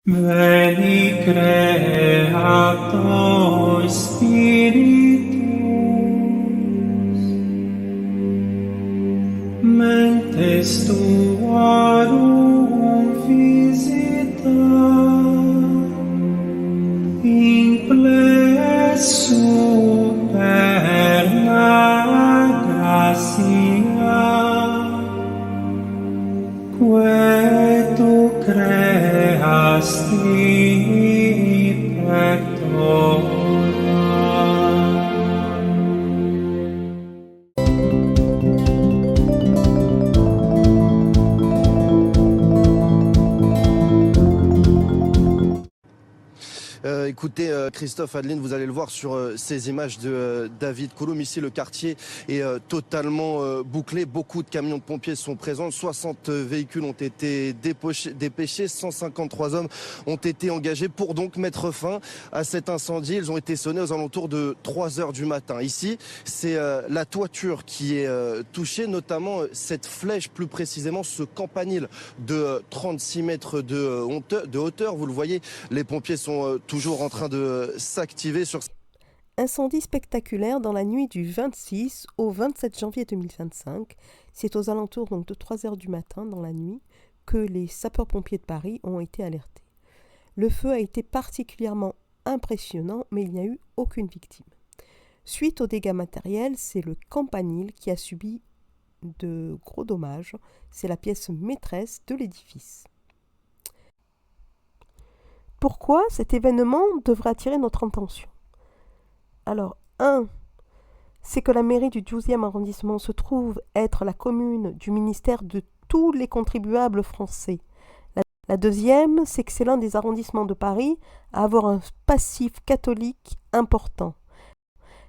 Veni Creator Spiritus, mentes tuarum visita, implesso per la gratia, que tu creasti pectora. Écoutez, Christophe, Adeline, vous allez le voir sur ces images de David Kouloum. Ici, le quartier est totalement bouclé. Beaucoup de camions de pompiers sont présents. 60 véhicules ont été dépêchés. 153 hommes ont été engagés pour donc mettre fin à cet incendie. Ils ont été sonnés aux alentours de 3 heures du matin. Ici, c'est la toiture qui est touchée, notamment cette flèche, plus précisément ce campanile de 36 mètres de hauteur. Vous le voyez, les pompiers sont toujours en train de s'activer sur... Incendie spectaculaire dans la nuit du 26 au 27 janvier 2025. C'est aux alentours donc de 3 heures du matin dans la nuit que les sapeurs-pompiers de Paris ont été alertés. Le feu a été particulièrement impressionnant, mais il n'y a eu aucune victime. Suite aux dégâts matériels, c'est le campanile qui a subi de gros dommages. C'est la pièce maîtresse de l'édifice. Pourquoi cet événement devrait attirer notre attention ? Alors, 1, c'est que la mairie du 12e arrondissement se trouve être la commune du ministère de tous les contribuables français. La deuxième, c'est que c'est l'un des arrondissements de Paris à avoir un passif catholique important.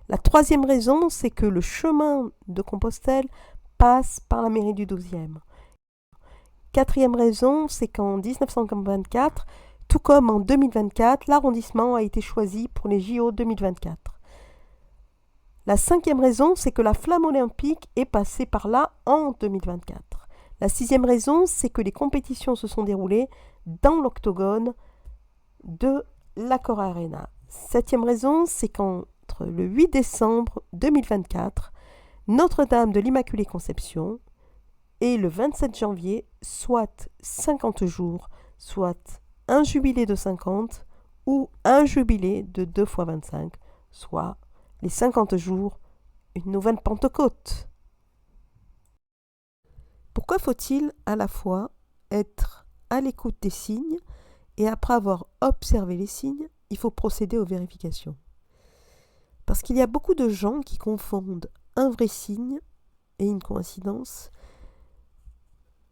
La troisième raison, c'est que le chemin de Compostelle passe par la mairie du 12e. Quatrième raison, c'est qu'en 1924, tout comme en 2024, l'arrondissement a été choisi pour les JO 2024. La cinquième raison, c'est que la flamme olympique est passée par là en 2024. La sixième raison, c'est que les compétitions se sont déroulées dans l'octogone de l'Accor Arena. Septième raison, c'est qu'entre le 8 décembre 2024, Notre-Dame de l'Immaculée Conception, et le 27 janvier, soit 50 jours, soit un jubilé de 50 ou un jubilé de 2 fois 25, soit les 50 jours, une nouvelle Pentecôte. Pourquoi faut-il à la fois être à l'écoute des signes et après avoir observé les signes, il faut procéder aux vérifications ? Parce qu'il y a beaucoup de gens qui confondent un vrai signe et une coïncidence.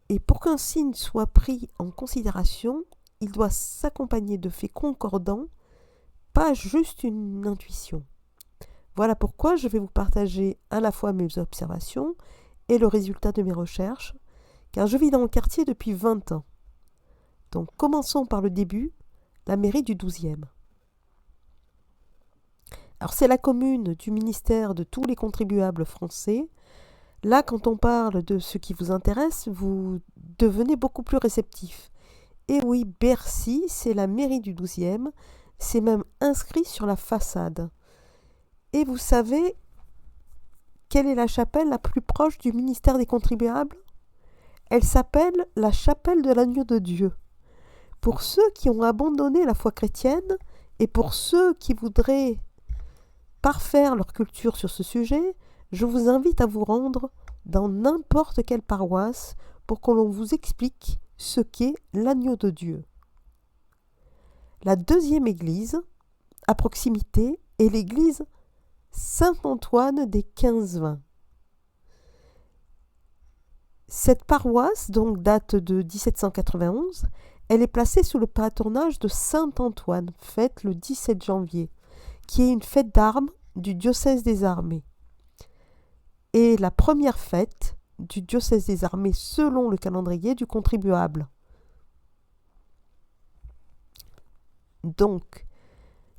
Et pour qu'un signe soit pris en considération, il doit s'accompagner de faits concordants, pas juste une intuition. Voilà pourquoi je vais vous partager à la fois mes observations et le résultat de mes recherches, car je vis dans le quartier depuis 20 ans. Donc commençons par le début, la mairie du 12e. Alors c'est la commune du ministère de tous les contribuables français. Là, quand on parle de ce qui vous intéresse, vous devenez beaucoup plus réceptif. Et oui, Bercy, c'est la mairie du 12e, c'est même inscrit sur la façade. Et vous savez quelle est la chapelle la plus proche du ministère des contribuables ? Elle s'appelle la chapelle de l'Agneau de Dieu. Pour ceux qui ont abandonné la foi chrétienne et pour ceux qui voudraient parfaire leur culture sur ce sujet, je vous invite à vous rendre dans n'importe quelle paroisse pour que l'on vous explique ce qu'est l'agneau de Dieu. La deuxième église, à proximité, est l'église Saint-Antoine des 15-20. Cette paroisse, donc, date de 1791. Elle est placée sous le patronage de Saint-Antoine, fête le 17 janvier, qui est une fête d'armes du diocèse des armées. Et la première fête du diocèse des armées selon le calendrier du contribuable. Donc,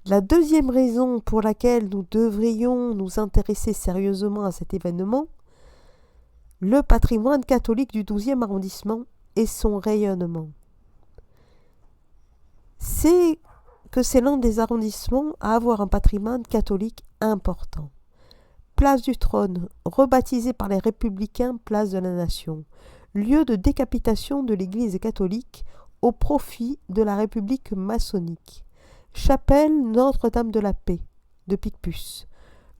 la deuxième raison pour laquelle nous devrions nous intéresser sérieusement à cet événement, le patrimoine catholique du 12e arrondissement et son rayonnement. c'est que c'est l'un des arrondissements à avoir un patrimoine catholique important. Place du Trône, rebaptisée par les Républicains Place de la Nation, lieu de décapitation de l'Église catholique au profit de la République maçonnique. Chapelle Notre-Dame de la Paix de Picpus,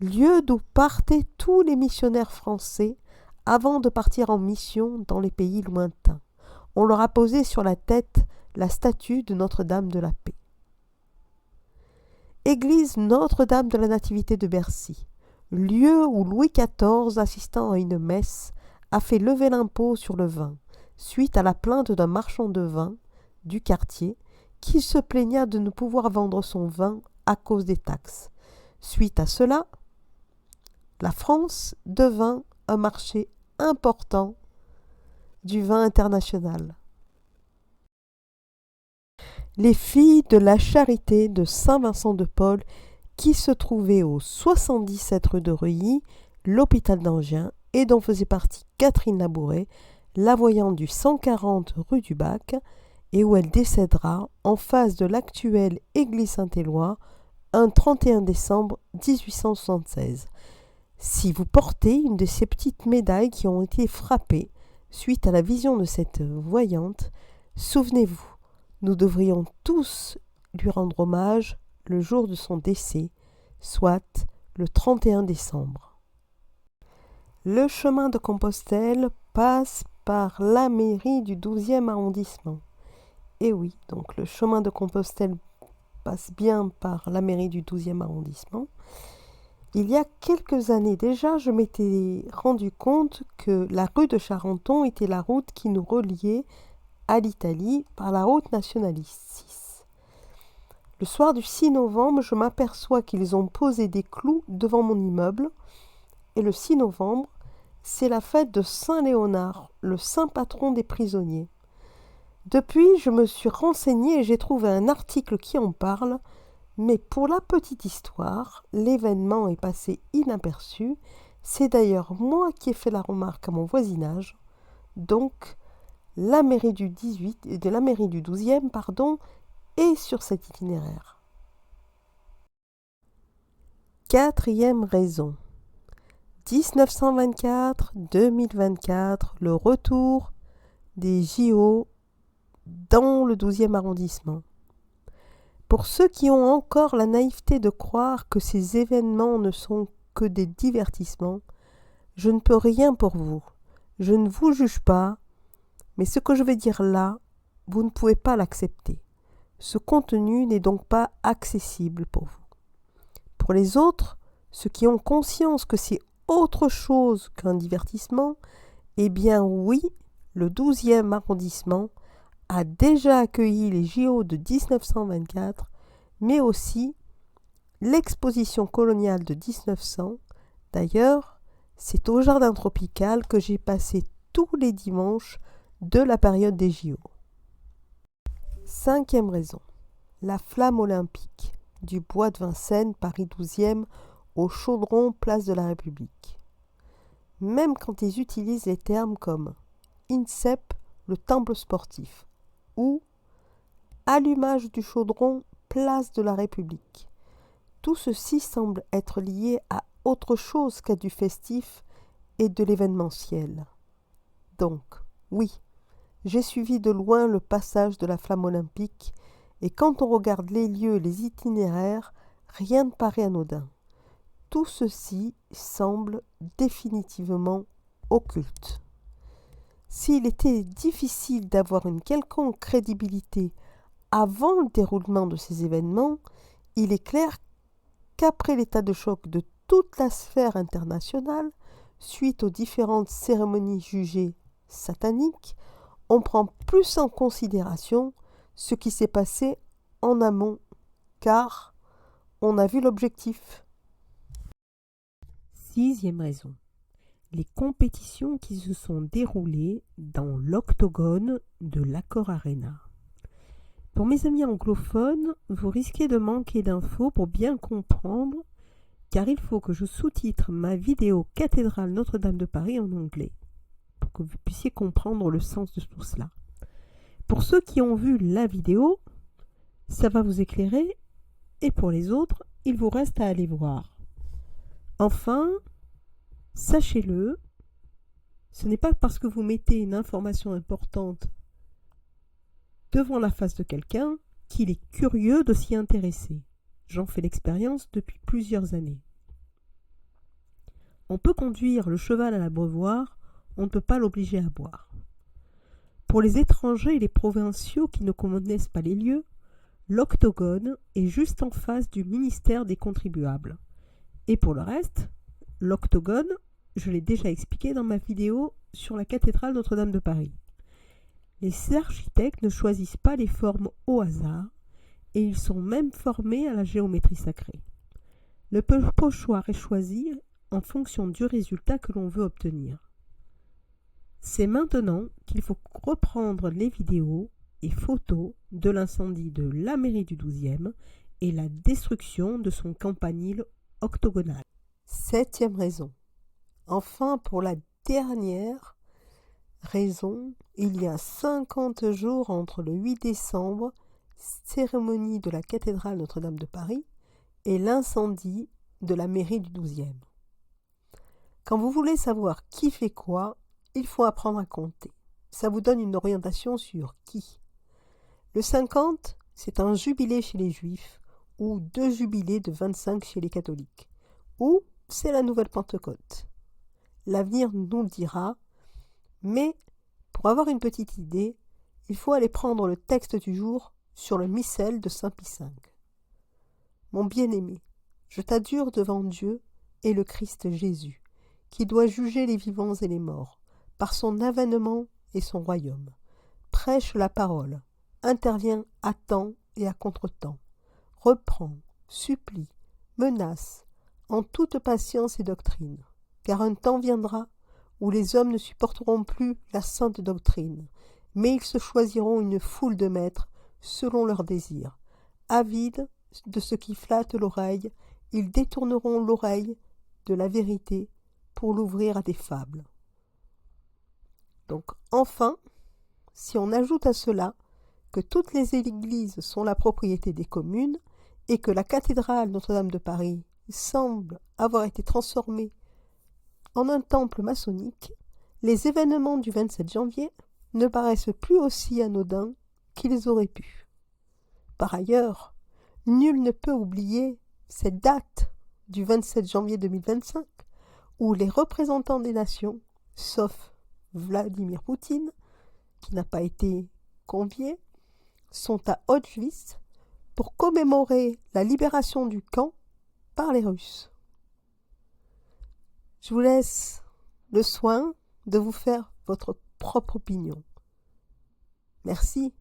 lieu d'où partaient tous les missionnaires français avant de partir en mission dans les pays lointains. On leur a posé sur la tête la statue de Notre-Dame de la Paix. Église Notre-Dame de la Nativité de Bercy, lieu où Louis XIV, assistant à une messe, a fait lever l'impôt sur le vin, suite à la plainte d'un marchand de vin du quartier qui se plaigna de ne pouvoir vendre son vin à cause des taxes. Suite à cela, la France devint un marché important du vin international. Les filles de la Charité de Saint-Vincent-de-Paul, qui se trouvait au 77 rue de Reuilly, l'hôpital d'Angers, et dont faisait partie Catherine Labouret, la voyante du 140 rue du Bac, et où elle décédera en face de l'actuelle église Saint-Éloi un 31 décembre 1876. Si vous portez une de ces petites médailles qui ont été frappées suite à la vision de cette voyante, souvenez-vous, nous devrions tous lui rendre hommage le jour de son décès, soit le 31 décembre. Le chemin de Compostelle passe par la mairie du 12e arrondissement. Et oui, donc le chemin de Compostelle passe bien par la mairie du 12e arrondissement. Il y a quelques années déjà, je m'étais rendu compte que la rue de Charenton était la route qui nous reliait à l'Italie par la route nationale 6. Le soir du 6 novembre, je m'aperçois qu'ils ont posé des clous devant mon immeuble. Et le 6 novembre, c'est la fête de Saint-Léonard, le saint patron des prisonniers. Depuis, je me suis renseignée et j'ai trouvé un article qui en parle, mais pour la petite histoire, l'événement est passé inaperçu. C'est d'ailleurs moi qui ai fait la remarque à mon voisinage. Donc, la mairie du 18 et de la mairie du 12e, est sur cet itinéraire. Quatrième raison. 1924-2024, le retour des JO dans le 12e arrondissement. Pour ceux qui ont encore la naïveté de croire que ces événements ne sont que des divertissements, je ne peux rien pour vous. Je ne vous juge pas, mais ce que je vais dire là, vous ne pouvez pas l'accepter. Ce contenu n'est donc pas accessible pour vous. Pour les autres, ceux qui ont conscience que c'est autre chose qu'un divertissement, eh bien oui, le 12e arrondissement a déjà accueilli les JO de 1924, mais aussi l'exposition coloniale de 1900. D'ailleurs, c'est au Jardin Tropical que j'ai passé tous les dimanches de la période des JO. Cinquième raison, la flamme olympique du bois de Vincennes, Paris 12e, au chaudron, place de la République. Même quand ils utilisent les termes comme INSEP, le temple sportif, ou allumage du chaudron, place de la République. Tout ceci semble être lié à autre chose qu'à du festif et de l'événementiel. Donc, oui, j'ai suivi de loin le passage de la flamme olympique, et quand on regarde les lieux et les itinéraires, rien ne paraît anodin. Tout ceci semble définitivement occulte. S'il était difficile d'avoir une quelconque crédibilité avant le déroulement de ces événements, il est clair qu'après l'état de choc de toute la sphère internationale, suite aux différentes cérémonies jugées sataniques, on prend plus en considération ce qui s'est passé en amont, car on a vu l'objectif. Sixième raison. Les compétitions qui se sont déroulées dans l'octogone de l'Accor Arena. Pour mes amis anglophones, vous risquez de manquer d'infos pour bien comprendre, car il faut que je sous-titre ma vidéo Cathédrale Notre-Dame de Paris en anglais, pour que vous puissiez comprendre le sens de tout cela. Pour ceux qui ont vu la vidéo, Ça va vous éclairer, et pour les autres, il vous reste à aller voir. Enfin, sachez-le, ce n'est pas parce que vous mettez une information importante devant la face de quelqu'un qu'il est curieux de s'y intéresser. J'en fais l'expérience depuis plusieurs années. On peut conduire le cheval à l'abreuvoir, on ne peut pas l'obliger à boire. Pour les étrangers et les provinciaux qui ne connaissent pas les lieux, l'Octogone est juste en face du ministère des contribuables. Et pour le reste, l'Octogone, je l'ai déjà expliqué dans ma vidéo sur la cathédrale Notre-Dame de Paris. Les architectes ne choisissent pas les formes au hasard et ils sont même formés à la géométrie sacrée. Le pochoir est choisi en fonction du résultat que l'on veut obtenir. C'est maintenant qu'il faut reprendre les vidéos et photos de l'incendie de la mairie du 12e et la destruction de son campanile octogonal. 7e raison. Enfin, pour la dernière raison, il y a 50 jours entre le 8 décembre, cérémonie de la cathédrale Notre-Dame de Paris, et l'incendie de la mairie du 12e. Quand vous voulez savoir qui fait quoi, il faut apprendre à compter. Ça vous donne une orientation sur qui. Le 50, c'est un jubilé chez les juifs, ou 2 jubilés de 25 chez les catholiques, ou c'est la nouvelle Pentecôte. L'avenir nous le dira, mais pour avoir une petite idée, il faut aller prendre le texte du jour sur le missel de Saint Pie V. Mon bien-aimé, je t'adjure devant Dieu et le Christ Jésus, qui doit juger les vivants et les morts, par son avènement et son royaume. Prêche la parole, intervient à temps et à contre-temps, reprend, supplie, menace, en toute patience et doctrine, car un temps viendra où les hommes ne supporteront plus la sainte doctrine, mais ils se choisiront une foule de maîtres selon leurs désirs. Avides de ce qui flatte l'oreille, ils détourneront l'oreille de la vérité pour l'ouvrir à des fables. Donc enfin, si on ajoute à cela que toutes les églises sont la propriété des communes et que la cathédrale Notre-Dame de Paris semble avoir été transformée en un temple maçonnique, les événements du 27 janvier ne paraissent plus aussi anodins qu'ils auraient pu. Par ailleurs, nul ne peut oublier cette date du 27 janvier 2025 où les représentants des nations, sauf Vladimir Poutine, qui n'a pas été convié, sont à Auschwitz pour commémorer la libération du camp par les Russes. Je vous laisse le soin de vous faire votre propre opinion. Merci.